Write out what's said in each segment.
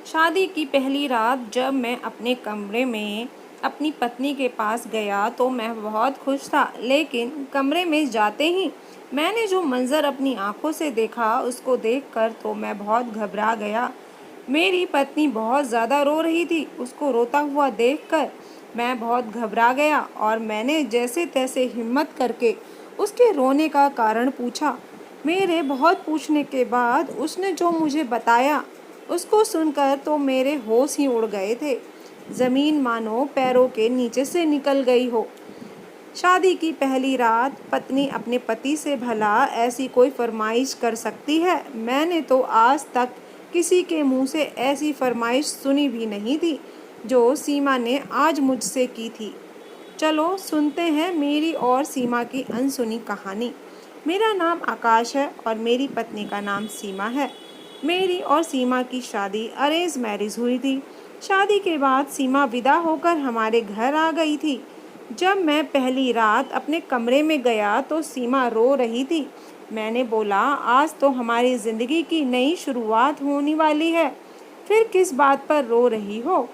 शादी की पहली रात जब मैं अपने कमरे में अपनी पत्नी के पास गया तो मैं बहुत खुश था, लेकिन कमरे में जाते ही मैंने जो मंजर अपनी आंखों से देखा उसको देखकर तो मैं बहुत घबरा गया। मेरी पत्नी बहुत ज़्यादा रो रही थी। उसको रोता हुआ देखकर मैं बहुत घबरा गया और मैंने जैसे तैसे हिम्मत करके उसके रोने का कारण पूछा। मेरे बहुत पूछने के बाद उसने जो मुझे बताया उसको सुनकर तो मेरे होश ही उड़ गए थे। ज़मीन मानो पैरों के नीचे से निकल गई हो। शादी की पहली रात पत्नी अपने पति से भला ऐसी कोई फरमाइश कर सकती है? मैंने तो आज तक किसी के मुंह से ऐसी फरमाइश सुनी भी नहीं थी जो सीमा ने आज मुझसे की थी। चलो सुनते हैं मेरी और सीमा की अनसुनी कहानी। मेरा नाम आकाश है और मेरी पत्नी का नाम सीमा है। मेरी और सीमा की शादी अरेंज मैरिज हुई थी। शादी के बाद सीमा विदा होकर हमारे घर आ गई थी। जब मैं पहली रात अपने कमरे में गया तो सीमा रो रही थी। मैंने बोला, आज तो हमारी ज़िंदगी की नई शुरुआत होने वाली है, फिर किस बात पर रो रही हो?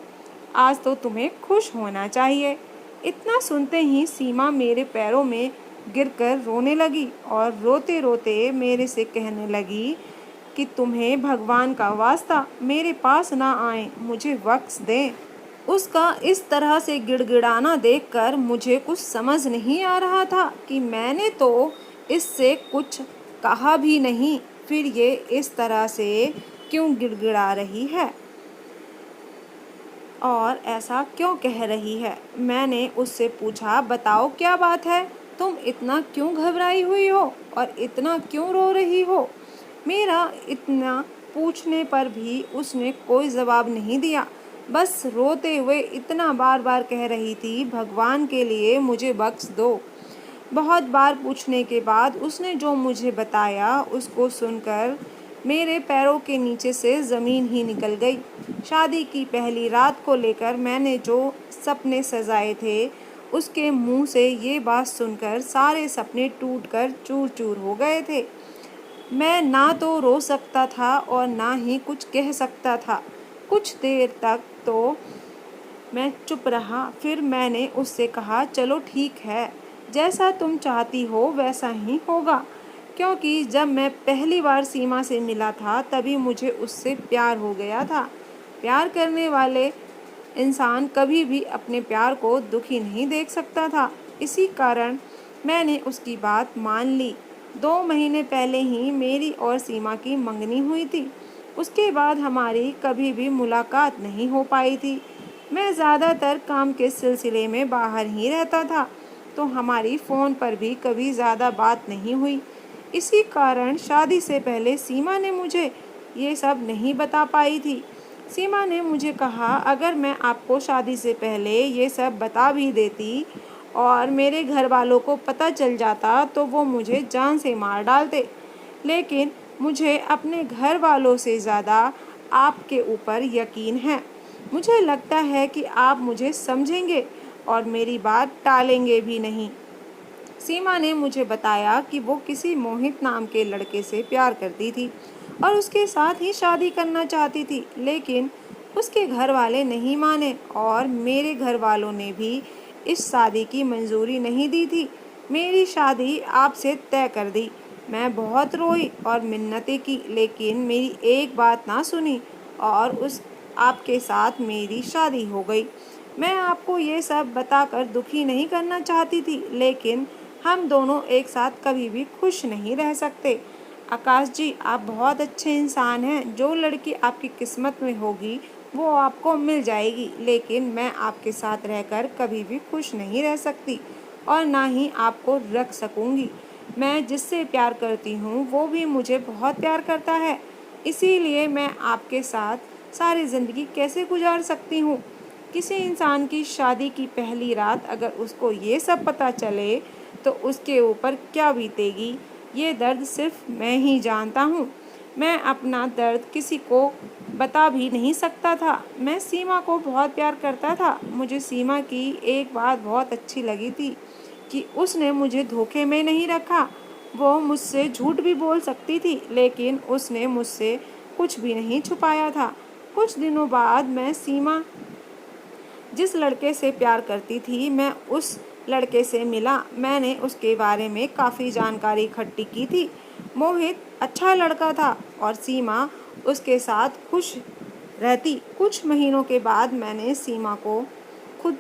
आज तो तुम्हें खुश होना चाहिए। इतना सुनते ही सीमा मेरे पैरों में गिरकर रोने लगी और रोते रोते मेरे से कहने लगी कि तुम्हें भगवान का वास्ता मेरे पास ना आए, मुझे वक्त दें। उसका इस तरह से गिड़गिड़ाना देखकर मुझे कुछ समझ नहीं आ रहा था कि मैंने तो इससे कुछ कहा भी नहीं, फिर ये इस तरह से क्यों गिड़गिड़ा रही है और ऐसा क्यों कह रही है। मैंने उससे पूछा, बताओ क्या बात है, तुम इतना क्यों घबराई हुई हो और इतना क्यों रो रही हो? मेरा इतना पूछने पर भी उसने कोई जवाब नहीं दिया, बस रोते हुए इतना बार बार कह रही थी, भगवान के लिए मुझे बख्श दो। बहुत बार पूछने के बाद उसने जो मुझे बताया उसको सुनकर मेरे पैरों के नीचे से ज़मीन ही निकल गई। शादी की पहली रात को लेकर मैंने जो सपने सजाए थे उसके मुंह से ये बात सुनकर सारे सपने टूटकर चूर चूर हो गए थे। मैं ना तो रो सकता था और ना ही कुछ कह सकता था। कुछ देर तक तो मैं चुप रहा, फिर मैंने उससे कहा, चलो ठीक है, जैसा तुम चाहती हो वैसा ही होगा। क्योंकि जब मैं पहली बार सीमा से मिला था तभी मुझे उससे प्यार हो गया था। प्यार करने वाले इंसान कभी भी अपने प्यार को दुखी नहीं देख सकता था। इसी कारण मैंने उसकी बात मान ली। 2 महीने पहले ही मेरी और सीमा की मंगनी हुई थी। उसके बाद हमारी कभी भी मुलाकात नहीं हो पाई थी। मैं ज़्यादातर काम के सिलसिले में बाहर ही रहता था, तो हमारी फ़ोन पर भी कभी ज़्यादा बात नहीं हुई। इसी कारण शादी से पहले सीमा ने मुझे ये सब नहीं बता पाई थी। सीमा ने मुझे कहा, अगर मैं आपको शादी से पहले ये सब बता भी देती और मेरे घर वालों को पता चल जाता तो वो मुझे जान से मार डालते। लेकिन मुझे अपने घर वालों से ज़्यादा आपके ऊपर यकीन है। मुझे लगता है कि आप मुझे समझेंगे और मेरी बात टालेंगे भी नहीं। सीमा ने मुझे बताया कि वो किसी मोहित नाम के लड़के से प्यार करती थी और उसके साथ ही शादी करना चाहती थी, लेकिन उसके घर वाले नहीं माने और मेरे घर वालों ने भी इस शादी की मंजूरी नहीं दी थी। मेरी शादी आपसे तय कर दी। मैं बहुत रोई और मिन्नतें की, लेकिन मेरी एक बात ना सुनी और उस आपके साथ मेरी शादी हो गई। मैं आपको ये सब बताकर दुखी नहीं करना चाहती थी, लेकिन हम दोनों एक साथ कभी भी खुश नहीं रह सकते। आकाश जी, आप बहुत अच्छे इंसान हैं। जो लड़की आपकी किस्मत में होगी वो आपको मिल जाएगी, लेकिन मैं आपके साथ रहकर कभी भी खुश नहीं रह सकती और ना ही आपको रख सकूंगी। मैं जिससे प्यार करती हूँ वो भी मुझे बहुत प्यार करता है, इसीलिए मैं आपके साथ सारी ज़िंदगी कैसे गुजार सकती हूँ। किसी इंसान की शादी की पहली रात अगर उसको ये सब पता चले तो उसके ऊपर क्या बीतेगी, ये दर्द सिर्फ मैं ही जानता हूँ। मैं अपना दर्द किसी को बता भी नहीं सकता था। मैं सीमा को बहुत प्यार करता था। मुझे सीमा की एक बात बहुत अच्छी लगी थी कि उसने मुझे धोखे में नहीं रखा। वो मुझसे झूठ भी बोल सकती थी, लेकिन उसने मुझसे कुछ भी नहीं छुपाया था। कुछ दिनों बाद मैं सीमा जिस लड़के से प्यार करती थी, मैं उस लड़के से मिला। मैंने उसके बारे में काफ़ी जानकारी इकट्ठी की थी। मोहित अच्छा लड़का था और सीमा उसके साथ खुश रहती। कुछ महीनों के बाद मैंने सीमा को खुद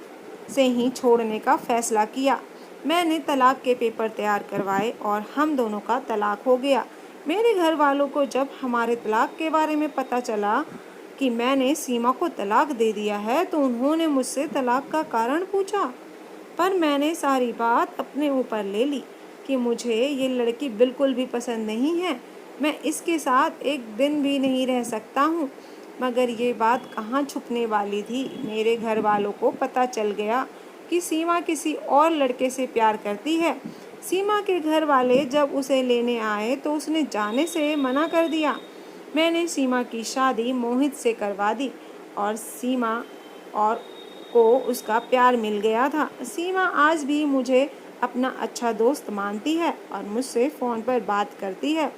से ही छोड़ने का फैसला किया। मैंने तलाक के पेपर तैयार करवाए और हम दोनों का तलाक हो गया। मेरे घर वालों को जब हमारे तलाक के बारे में पता चला कि मैंने सीमा को तलाक दे दिया है, तो उन्होंने मुझसे तलाक का कारण पूछा। पर मैंने सारी बात अपने ऊपर ले ली कि मुझे ये लड़की बिल्कुल भी पसंद नहीं है। मैं इसके साथ एक दिन भी नहीं रह सकता हूँ। मगर ये बात कहाँ छुपने वाली थी। मेरे घर वालों को पता चल गया कि सीमा किसी और लड़के से प्यार करती है। सीमा के घर वाले जब उसे लेने आए तो उसने जाने से मना कर दिया। मैंने सीमा की शादी मोहित से करवा दी और सीमा और को उसका प्यार मिल गया था। सीमा आज भी मुझे अपना अच्छा दोस्त मानती है और मुझसे फ़ोन पर बात करती है।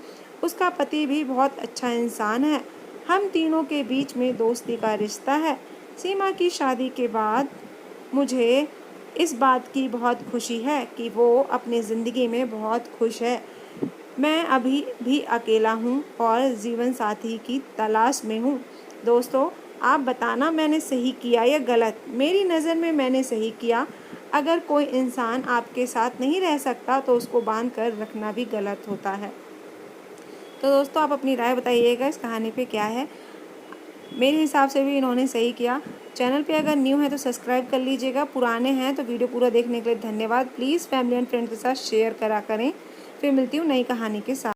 उसका पति भी बहुत अच्छा इंसान है। हम तीनों के बीच में दोस्ती का रिश्ता है। सीमा की शादी के बाद मुझे इस बात की बहुत खुशी है कि वो अपनी ज़िंदगी में बहुत खुश है। मैं अभी भी अकेला हूँ और जीवन साथी की तलाश में हूँ। दोस्तों, आप बताना मैंने सही किया या गलत। मेरी नज़र में मैंने सही किया। अगर कोई इंसान आपके साथ नहीं रह सकता तो उसको बांध कर रखना भी गलत होता है। तो दोस्तों, आप अपनी राय बताइएगा इस कहानी पे क्या है। मेरे हिसाब से भी इन्होंने सही किया। चैनल पे अगर न्यू है तो सब्सक्राइब कर लीजिएगा। पुराने हैं तो वीडियो पूरा देखने के लिए धन्यवाद। प्लीज़ फैमिली एंड फ्रेंड के साथ शेयर करा करें। फिर मिलती हूँ नई कहानी के साथ।